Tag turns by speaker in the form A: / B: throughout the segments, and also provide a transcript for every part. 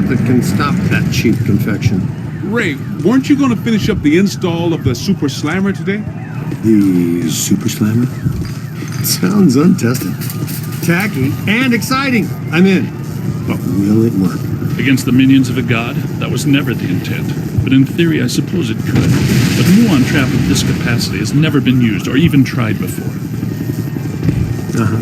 A: method can stop that cheap confection.
B: Ray, weren't you going to finish up the install of the Super Slammer today?
A: The Super Slammer? Sounds untested. Tacky and exciting. I'm in. But will it work?
C: Against the minions of a god? That was never the intent. But in theory, I suppose it could. But a muon trap of this capacity has never been used or even tried before.
A: Uh-huh.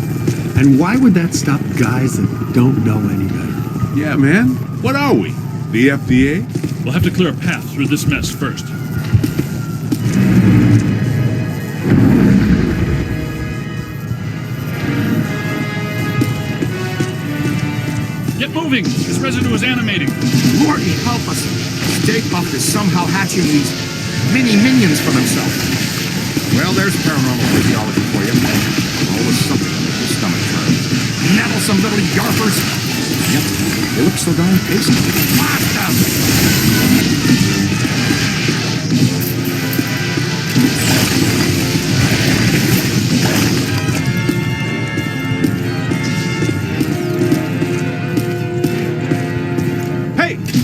A: And why would that stop guys that don't know any better?
B: Yeah, man. What are we? The FDA?
C: We'll have to clear a path through this mess first. Get moving! This residue is animating.
D: Lordy, help us! Stay Puft is somehow hatching these mini-minions from himself. Well, there's paranormal physiology for you. Always something to make your stomach turn. Nettlesome little yarpers! Yep, they look so darn tasty. Blast them!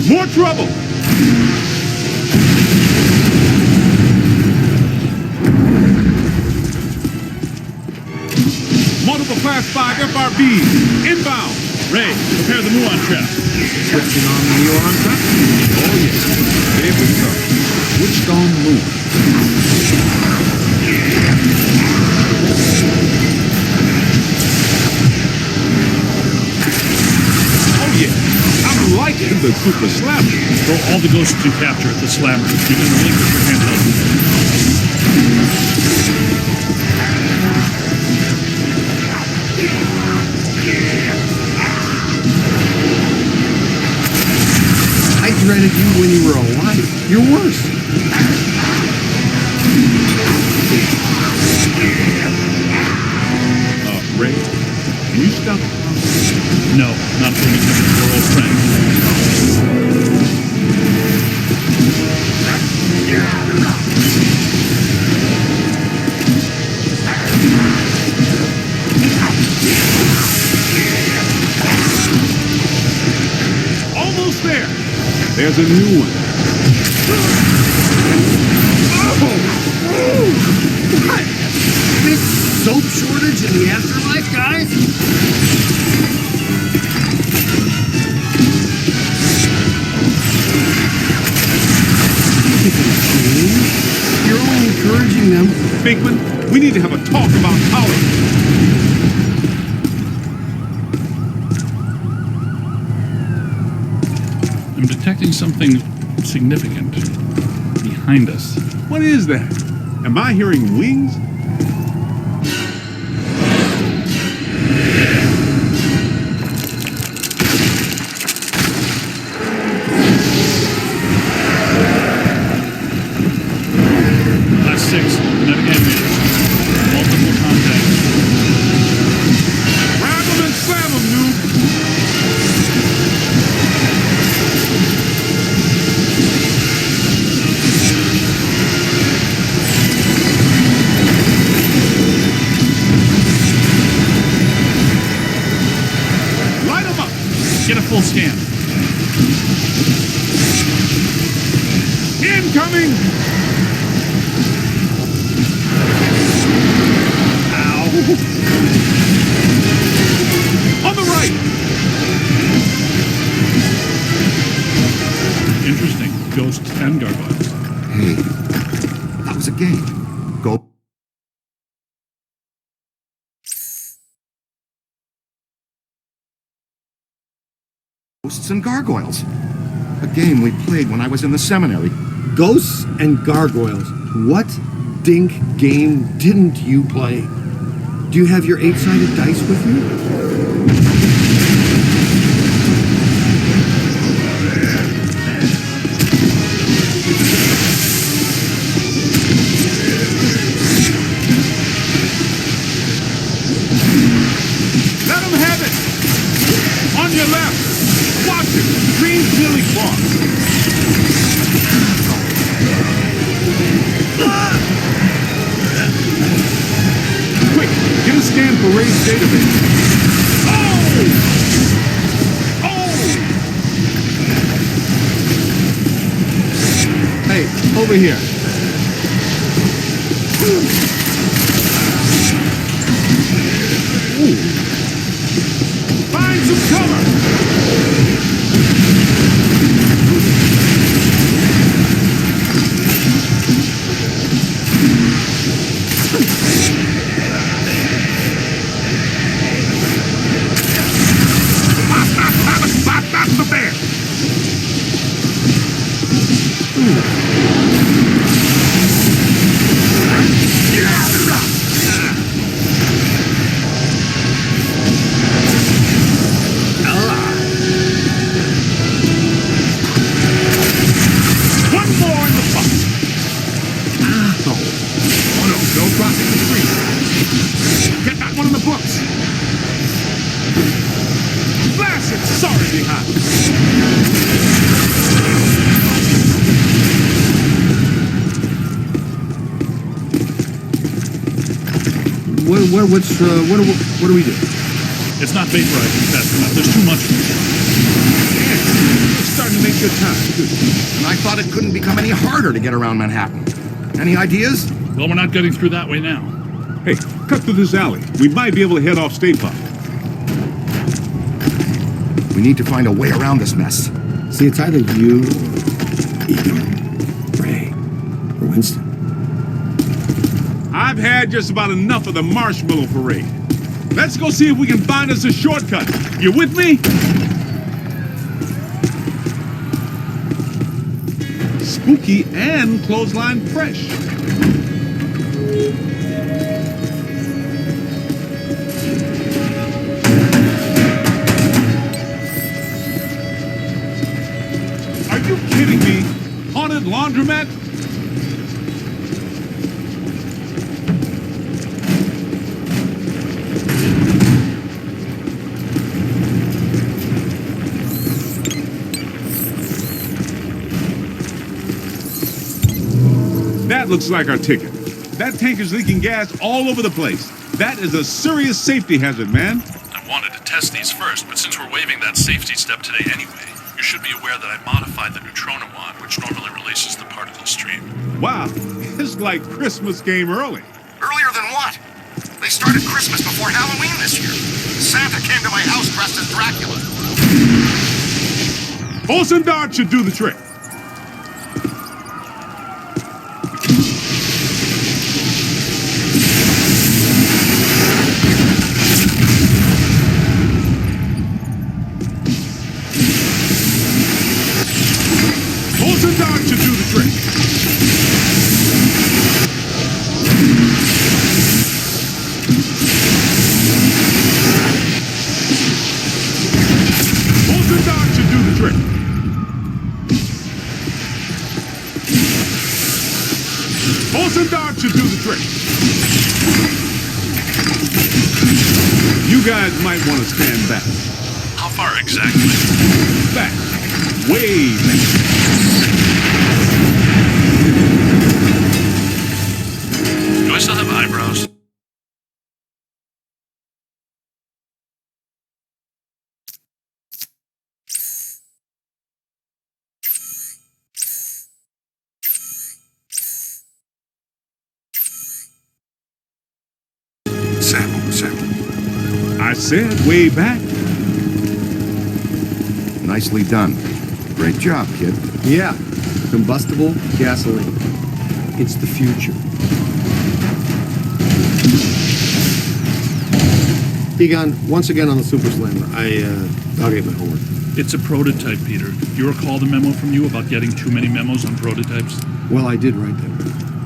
B: More trouble! Multiple Class 5 FRBs, inbound!
C: Ray, prepare the muon trap.
D: Switching on the muon trap?
B: Oh yes, there we go. Switched on move. Oh yeah. I'm liking the Super Slammer.
C: Throw all the ghosts you capture at the slammer. You can relinquish your handheld.
A: I dreaded you when you were alive. You're worse.
B: Ray, can you stop?
C: No, not for me. We're old friends.
B: Almost there. There's a new one.
A: What? Big soap shortage in the afterlife, guys? You're only encouraging them.
B: Pinkman, we need to have a talk about college.
C: I'm detecting something significant behind us.
B: What is that? Am I hearing wings?
C: Get a full scan.
B: Incoming! Ow! On the right!
C: Interesting. Ghosts and gargoyles.
D: Hey, that was a game. Go. Ghosts and Gargoyles. A game we played when I was in the seminary.
A: Ghosts and Gargoyles. What dink game didn't you play? Do you have your 8-sided dice with you?
B: Let him have it! On your left! Watch it! Green chili cloth! Quick! Get a scan for Ray's database! Oh! Oh! over here. Find some cover! That's the bear! One more in the box. Oh no, no crossing the street. Get that one in the books. Blast it! Sorry, behind.
A: What do we do?
C: It's not vaporizing fast enough. There's too much of it.
B: It's starting to make good time, too.
D: And I thought it couldn't become any harder to get around Manhattan. Any ideas?
C: Well, we're not getting through that way now.
B: Hey, cut through this alley. We might be able to head off Stay Puft.
D: We need to find a way around this mess.
A: See, it's either you, or Egon, Ray, or Winston.
B: I've had just about enough of the Marshmallow Parade. Let's go see if we can find us a shortcut. You with me? Spooky and clothesline fresh. Are you kidding me? Haunted laundromat? That looks like our ticket. That tank is leaking gas all over the place. That is a serious safety hazard, man.
C: I wanted to test these first, but since we're waiving that safety step today anyway, you should be aware that I modified the neutrino wand, which normally releases the particle stream.
B: Wow, it's like Christmas came early.
D: Earlier than what? They started Christmas before Halloween this year. Santa came to my house dressed as Dracula.
B: Olsen Dart should do the trick. Olsen Dart should do the trick. Olsen Dart should do the trick. Olsen Dart should do the trick. You guys might want to stand back.
C: How far exactly?
B: Back. Way back.
C: Do I still have eyebrows?
D: Sam.
B: I said way back.
D: Nicely done. Great job, kid.
A: Yeah, combustible gasoline. It's the future. Egon, once again on the Super Slammer, I'll get my homework.
C: It's a prototype, Peter. Do you recall the memo from you about getting too many memos on prototypes?
A: Well, I did write that.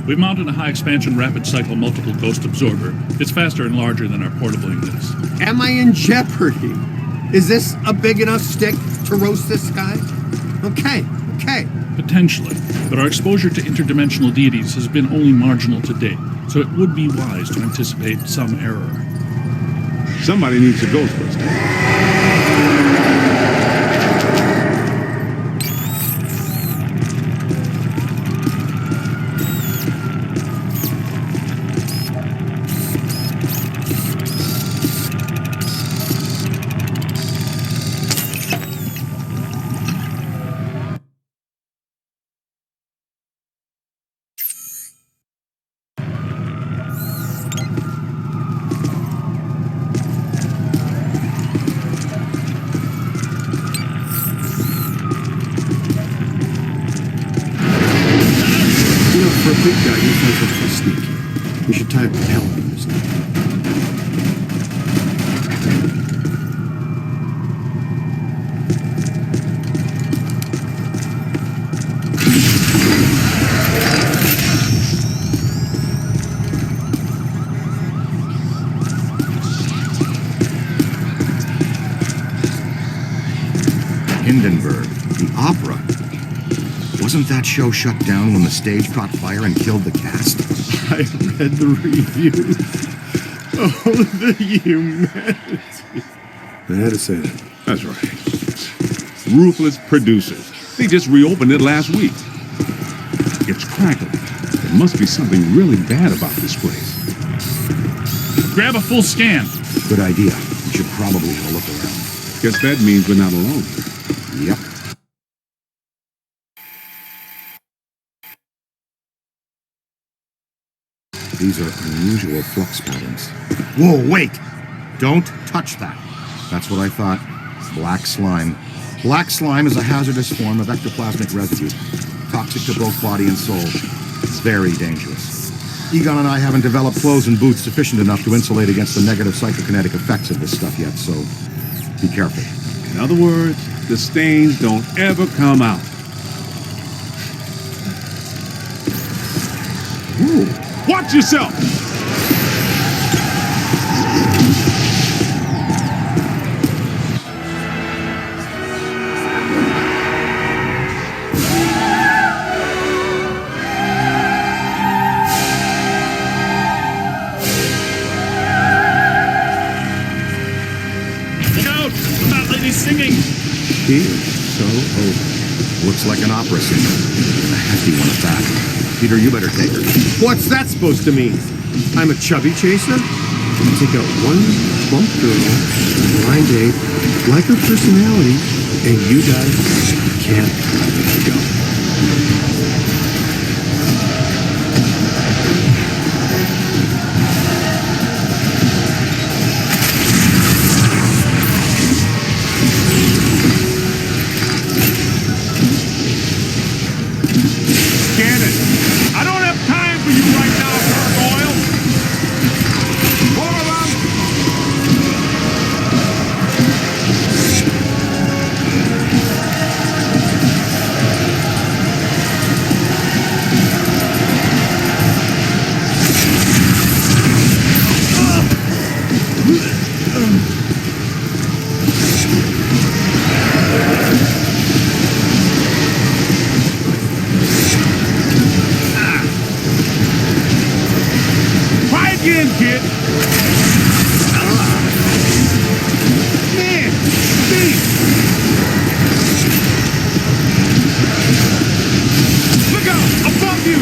C: We've mounted a high-expansion rapid cycle multiple ghost absorber. It's faster and larger than our portable ignitus.
A: Am I in jeopardy? Is this a big enough stick to roast this guy? Okay.
C: Potentially, but our exposure to interdimensional deities has been only marginal to date, so it would be wise to anticipate some error.
B: Somebody needs a Ghostbuster.
A: Figtht, you sound so sneaky. You should tie a propeller on his neck.
D: Hindenburg, the opera. Wasn't that show shut down when the stage caught fire and killed the cast?
A: I read the reviews. Oh, the humanity. I had to say that.
B: That's right. Ruthless producers. They just reopened it last week. It's crackling. There must be something really bad about this place.
C: Grab a full scan.
D: Good idea. We should probably have a look around.
B: Guess that means we're not alone.
D: Yep. These are unusual flux patterns. Whoa, wait! Don't touch that. That's what I thought. Black slime. Black slime is a hazardous form of ectoplasmic residue. Toxic to both body and soul. Very dangerous. Egon and I haven't developed clothes and boots sufficient enough to insulate against the negative psychokinetic effects of this stuff yet, so be careful.
B: In other words, the stains don't ever come out.
D: Ooh.
B: Watch yourself!
C: Look out! The fat lady's singing!
A: He is so over.
D: Looks like an opera singer. A hefty one at that. Peter, you better take her.
A: What's that supposed to mean? I'm a chubby chaser? I take out one plump girl, blind date, like her personality, and you guys can't let it go.
B: Cannon! I don't have time for you right now, Gargoyle! More of them! Try again, kid! Man! Steve! Look out! Above you!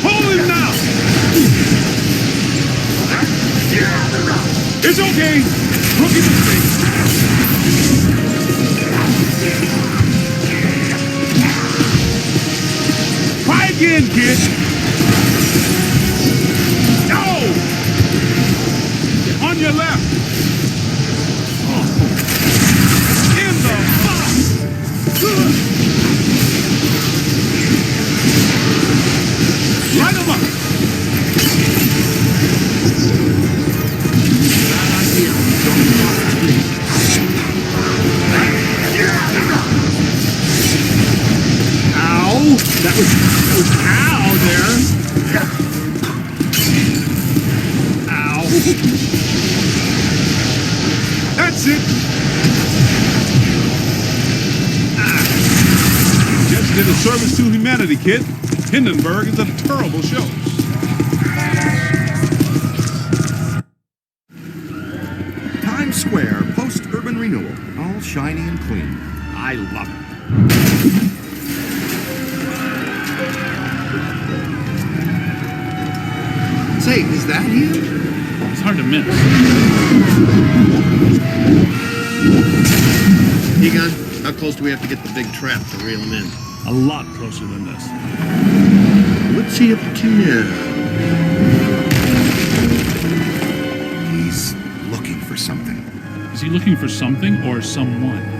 B: Hold him now! It's okay! Rookie mistake! Try again, kid! No! On your left! In the box! Light him up!
A: Ow! That was ow there! Ow!
B: That's it! Just did a service to humanity, kid. Hindenburg is a terrible show.
D: Times Square, post-urban renewal. All shiny and clean. I love it.
A: say, is that him?
C: It's hard to miss.
A: Egon, how close do we have to get the big trap to reel him in?
C: A lot closer than this.
A: What's he up to now?
D: He's looking for something.
C: Is he looking for something or someone?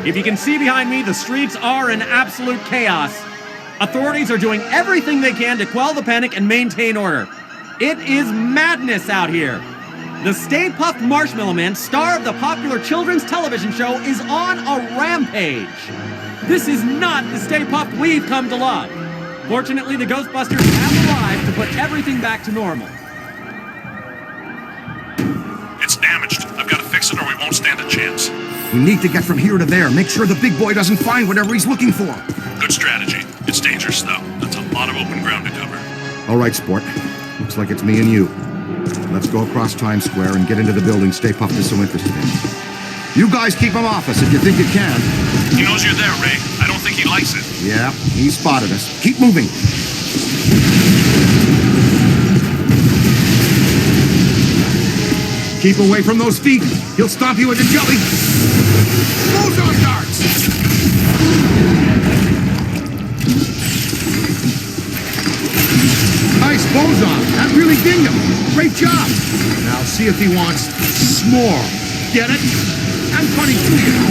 E: If you can see behind me, the streets are in absolute chaos. Authorities are doing everything they can to quell the panic and maintain order. It is madness out here. The Stay Puft Marshmallow Man, star of the popular children's television show, is on a rampage. This is not the Stay Puft we've come to love. Fortunately, the Ghostbusters have arrived to put everything back to normal.
C: It's damaged. I've got to fix it or we won't stand a chance.
D: We need to get from here to there. Make sure the big boy doesn't find whatever he's looking for.
C: Good strategy. It's dangerous, though. That's a lot of open ground to cover.
D: All right, sport. Looks like it's me and you. Let's go across Times Square and get into the building Stay Puft is so interested in. You guys keep him off us if you think you can.
C: He knows you're there, Ray. I don't think he likes it.
D: Yeah, he spotted us. Keep moving. Keep away from those feet. He'll stomp you into jelly. Boson darts! Nice boson. That really dinged him. Great job. Now see if he wants s'more. Get it? I'm funny too, you know.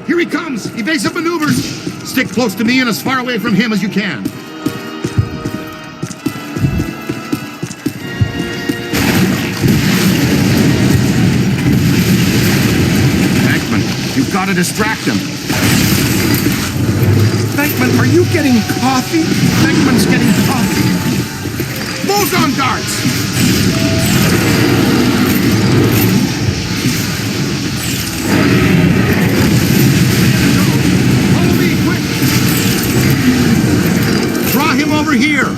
D: Here he comes. Evasive maneuvers. Stick close to me and as far away from him as you can. You've got to distract him. Venkman, are you getting coffee? Venkman's getting coffee. Boson darts! Follow me, quick! Draw him over here.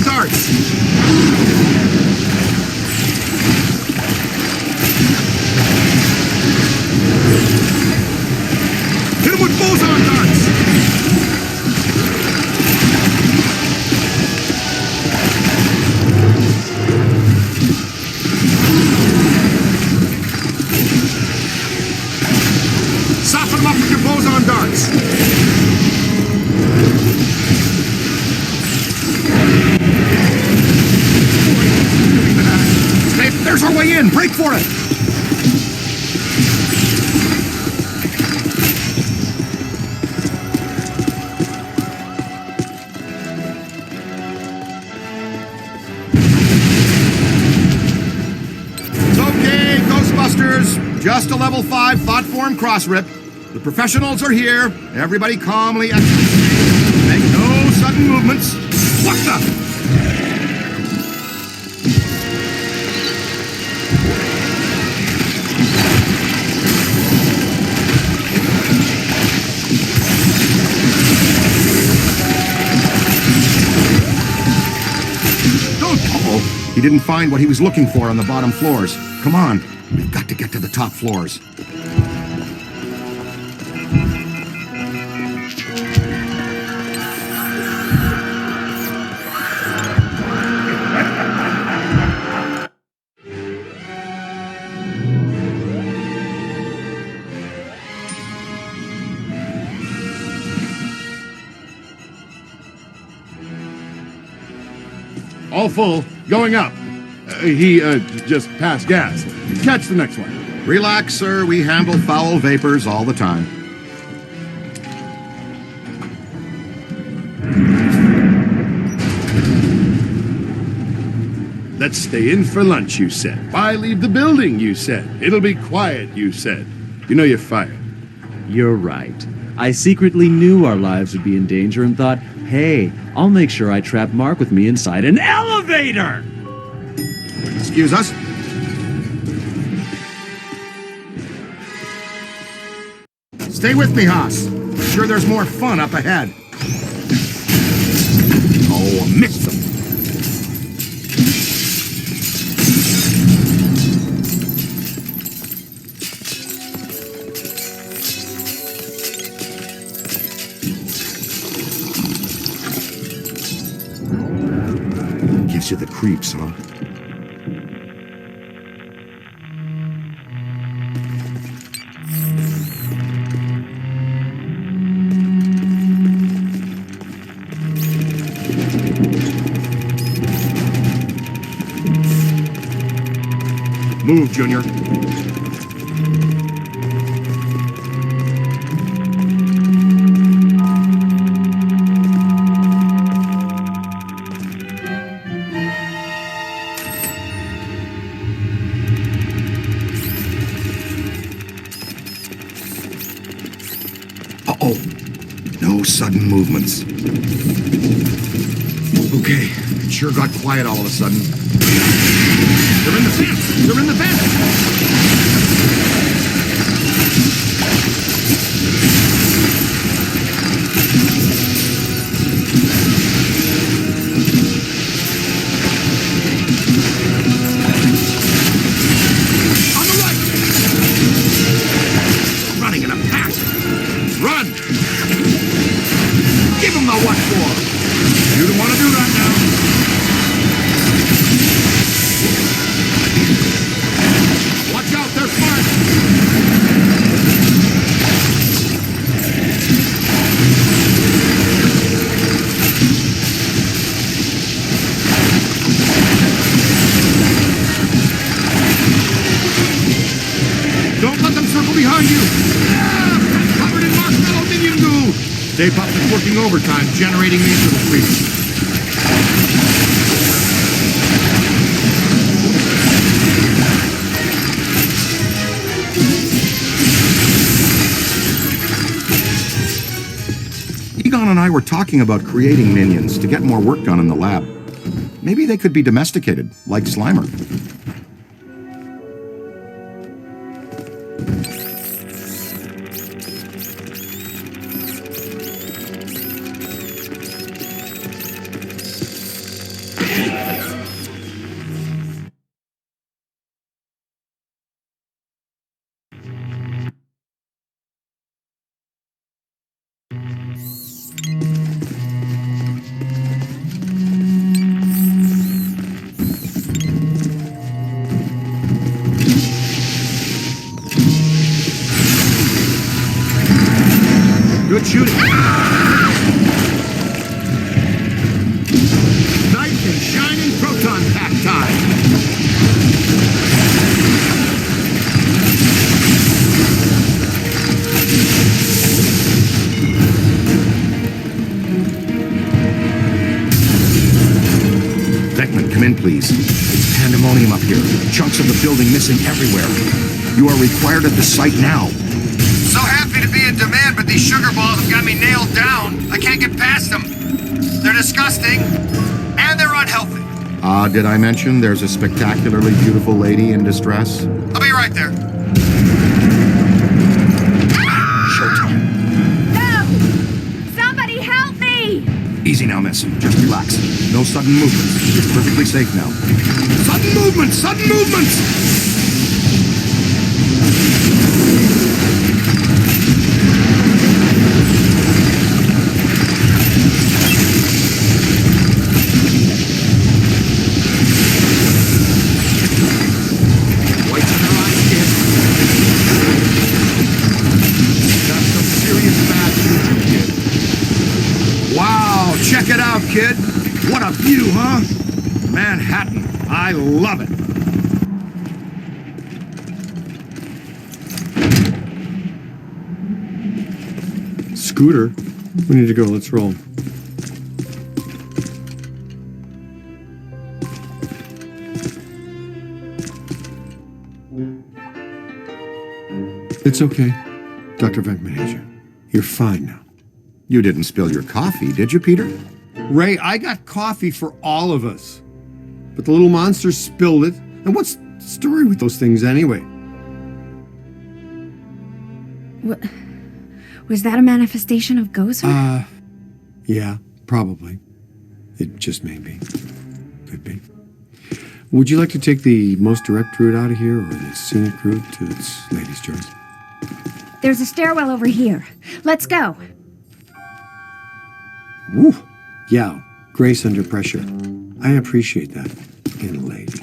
D: Darts! Hit him with boson darts! Soften him up with your boson darts! There's our way in! Break for it! It's okay, Ghostbusters. Just a level 5 thought form cross rip. The professionals are here. Everybody calmly exit. Make no sudden movements. What the? He didn't find what he was looking for on the bottom floors. Come on, we've got to get to the top floors.
F: All full. Going up. He just passed gas. Catch the next one.
D: Relax, sir. We handle foul vapors all the time.
F: Let's stay in for lunch, you said. Why leave the building, you said. It'll be quiet, you said. You know you're fired.
G: You're right. I secretly knew our lives would be in danger and thought,
E: Hey, I'll make sure I trap Mark with me inside an elevator!
D: Excuse us? Stay with me, Haas. I'm sure there's more fun up ahead. Oh, mix them. Gives you the creeps, huh? Move, Junior. Uh-oh. No sudden movements. Okay, it sure got quiet all of a sudden. They're in the vents! They're in the vents! On the right! Running in a pack! Run! Give him the what for! You don't want to do that now. Watch out, they're smart! Don't let them circle behind you! Ah, covered in marshmallow minion goo! Stay Puft is working overtime, generating these little creeps. Egon and I were talking about creating minions to get more work done in the lab. Maybe they could be domesticated, like Slimer. Good shooting. Nice and shining proton pack time. Beckman, come in, please. It's pandemonium up here. Chunks of the building missing everywhere. You are required at the site now.
G: So happy to be in demand, but these sugar balls have got me nailed down. I can't get past them. They're disgusting, and they're unhealthy.
D: Did I mention there's a spectacularly beautiful lady in distress?
G: I'll be right there.
D: Showtime.
H: No! Somebody help me!
D: Easy now, miss. Just relax. No sudden movements. It's perfectly safe now. Sudden movements! Sudden movements! Check it out, kid. What a view, huh? Manhattan. I love it.
A: Scooter, we need to go. Let's roll. It's okay, Dr. Venkmanasia. You're fine now.
D: You didn't spill your coffee, did you, Peter?
A: Ray, I got coffee for all of us. But the little monster spilled it. And what's the story with those things anyway?
H: Was that a manifestation of ghosts?
A: Yeah, probably. It just may be. Could be. Would you like to take the most direct route out of here, or the scenic route to its lady's choice?
H: There's a stairwell over here. Let's go.
A: Woo! Yeah, grace under pressure. I appreciate that. In a lady.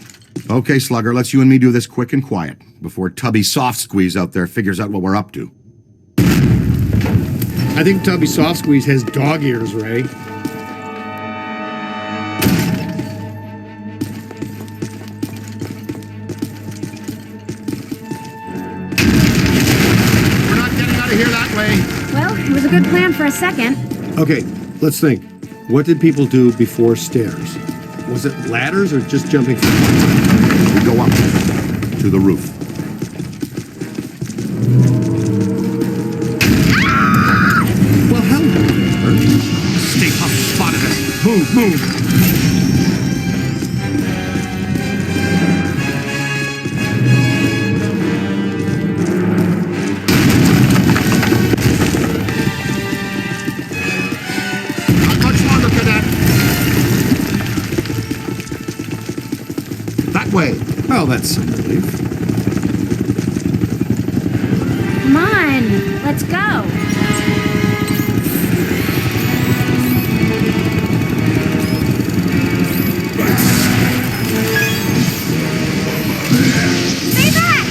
D: Okay, Slugger, let's you and me do this quick and quiet, before Tubby Soft Squeeze out there figures out what we're up to.
A: I think Tubby Soft Squeeze has dog ears, Ray.
D: We're not getting out of here that way.
H: Well, it was a good plan for a second.
A: Okay, let's think. What did people do before stairs? Was it ladders or just jumping from one?
D: We go up to the roof.
A: Well, hello.
D: Stay Puft spotted us. Move, move. Not much longer, Cadet. That way.
A: Well, that's some relief.
H: Come on, let's go. Stay back!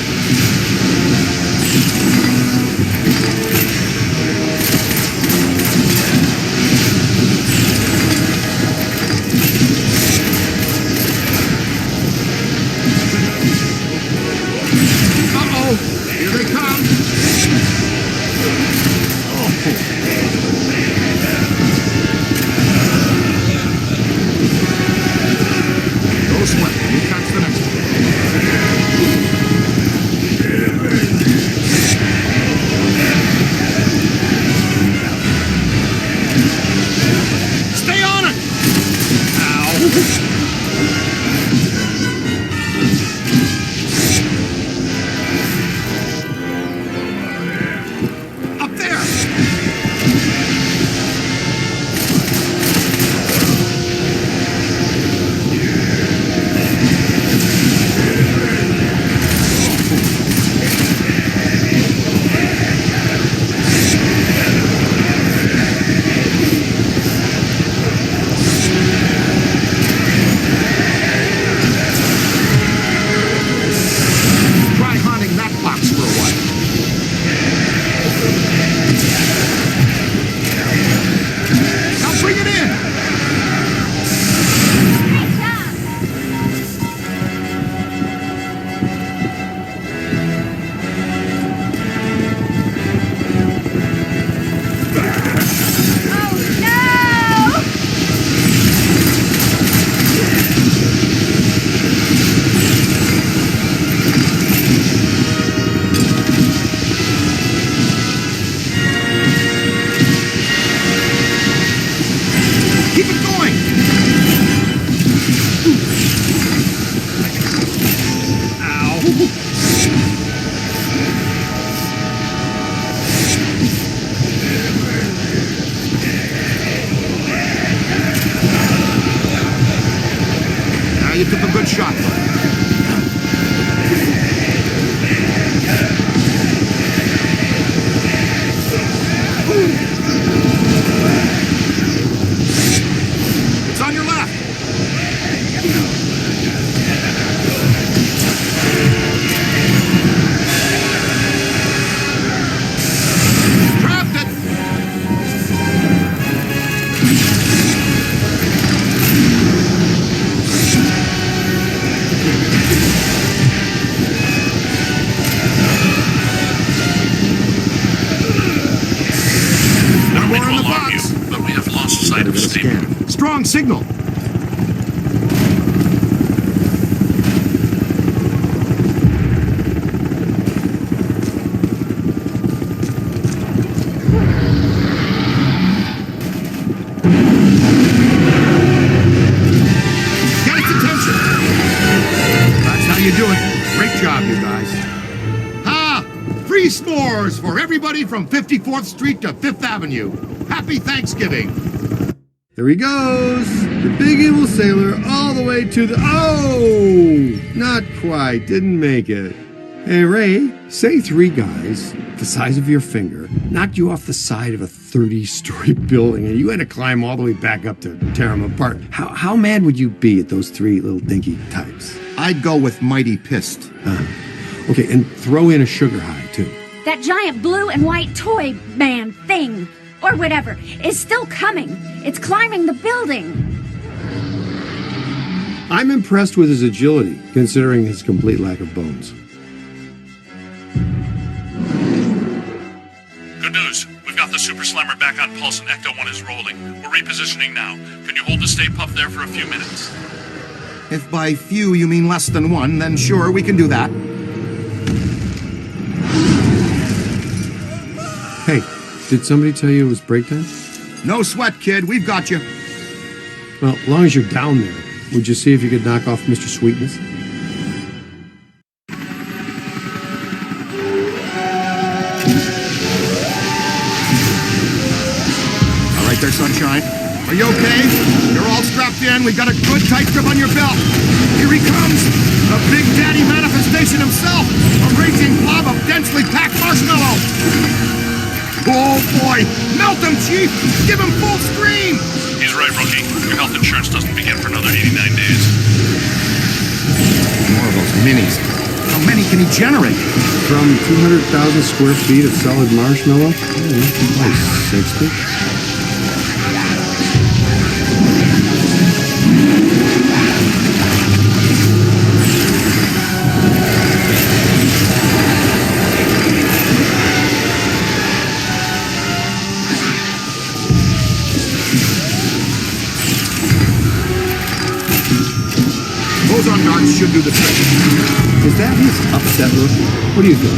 D: Uh-oh. Here they come. Go sweat. You catch the next one. Stay on it! Ow. Up there! Try haunting that box for a while. Now bring it in!
H: Oh no!
D: Keep it going! Ow! Now you took a good shot, bud. It's on your left. Trapped it. No more in the box.
C: But we have lost sight of Steve.
D: Strong signal. you doing? Great job, you guys. Ha! Free s'mores for everybody from 54th Street to 5th Avenue. Happy Thanksgiving.
A: There he goes! The big evil sailor all the way to the... Oh! Not quite. Didn't make it. Hey, Ray, say 3 guys, the size of your finger, knocked you off the side of a 30-story building and you had to climb all the way back up to tear them apart. How mad would you be at those 3 little dinky types?
D: I'd go with mighty pissed.
A: Okay, and throw in a sugar high, too.
H: That giant blue and white toy man thing, or whatever, is still coming. It's climbing the building.
A: I'm impressed with his agility, considering his complete lack of bones.
C: Good news. We've got the Super Slammer back on pulse and Ecto 1 is rolling. We're repositioning now. Can you hold the Stay Puft there for a few minutes?
D: If by few you mean less than 1, then sure, we can do that.
A: Hey, did somebody tell you it was break time?
D: No sweat, kid. We've got you.
A: Well, as long as you're down there, would you see if you could knock off Mr. Sweetness?
D: All right there, sunshine. Are you okay? You're all strapped in. We've got a good tight grip on your belt. Here he comes. The Big Daddy manifestation himself. A raging blob of densely packed marshmallow. Oh, boy. Melt him, Chief. Give him full screen.
C: He's right, Rookie. Your health insurance doesn't begin for another 89 days.
D: More of those minis. How many can he generate?
A: From 200,000 square feet of solid marshmallow? Like 60.
D: Proton Gun should do the trick.
A: Is that his upset look? What do you think?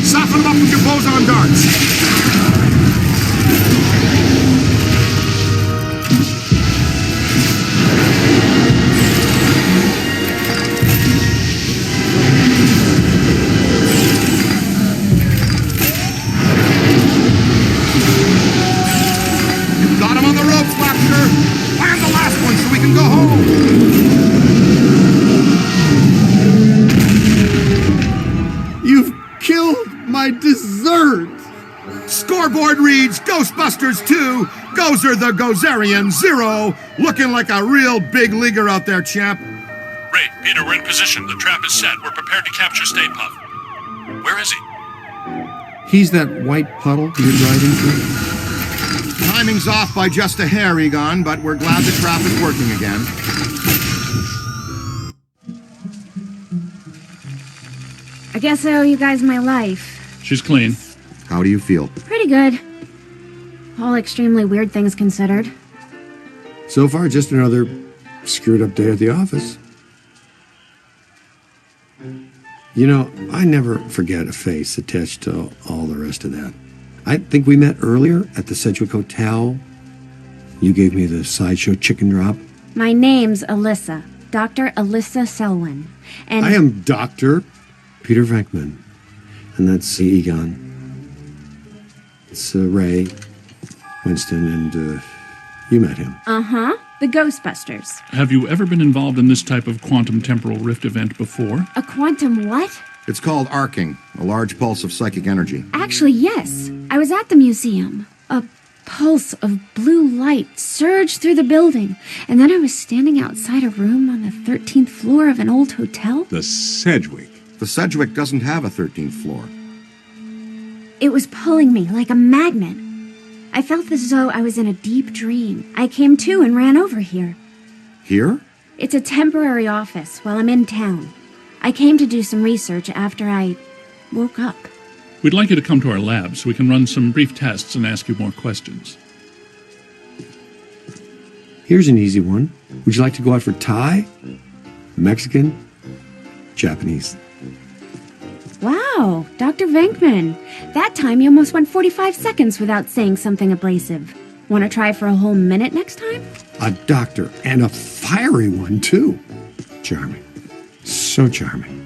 D: Soften him up with your boson darts. You've got him on the ropes, Lobster. Land the last one so we can go home.
A: You've killed my dessert!
D: Scoreboard reads Ghostbusters 2, Gozer the Gozerian 0. Looking like a real big leaguer out there, champ.
C: Ray, Peter, we're in position. The trap is set. We're prepared to capture Stay Puft. Where is he?
A: He's that white puddle you're driving through?
D: Timing's off by just a hair, Egon, but we're glad the trap is working again.
H: I guess I owe you guys my life.
C: She's clean.
D: How do you feel?
H: Pretty good. All extremely weird things considered.
A: So far, just another screwed up day at the office. You know, I never forget a face attached to all the rest of that. I think we met earlier at the Sedgwick Hotel. You gave me the sideshow chicken drop.
H: My name's Alyssa. Dr. Alyssa Selwyn. And
A: I am Dr. Peter Venkman. And that's Egon. It's Ray, Winston, and you met him.
H: Uh-huh. The Ghostbusters.
C: Have you ever been involved in this type of quantum temporal rift event before?
H: A quantum what?
D: It's called arcing, a large pulse of psychic energy.
H: Actually, yes. I was at the museum. A pulse of blue light surged through the building, and then I was standing outside a room on the 13th floor of an old hotel.
B: The Sedgwick.
D: The Sedgwick doesn't have a 13th floor.
H: It was pulling me like a magnet. I felt as though I was in a deep dream. I came to and ran over here.
D: Here?
H: It's a temporary office while I'm in town. I came to do some research after I woke up.
C: We'd like you to come to our lab so we can run some brief tests and ask you more questions.
A: Here's an easy one. Would you like to go out for Thai? Mexican? Japanese?
H: Wow, Dr. Venkman. That time you almost went 45 seconds without saying something abrasive. Want to try for a whole minute next time?
A: A doctor, and a fiery one, too. Charming. So charming.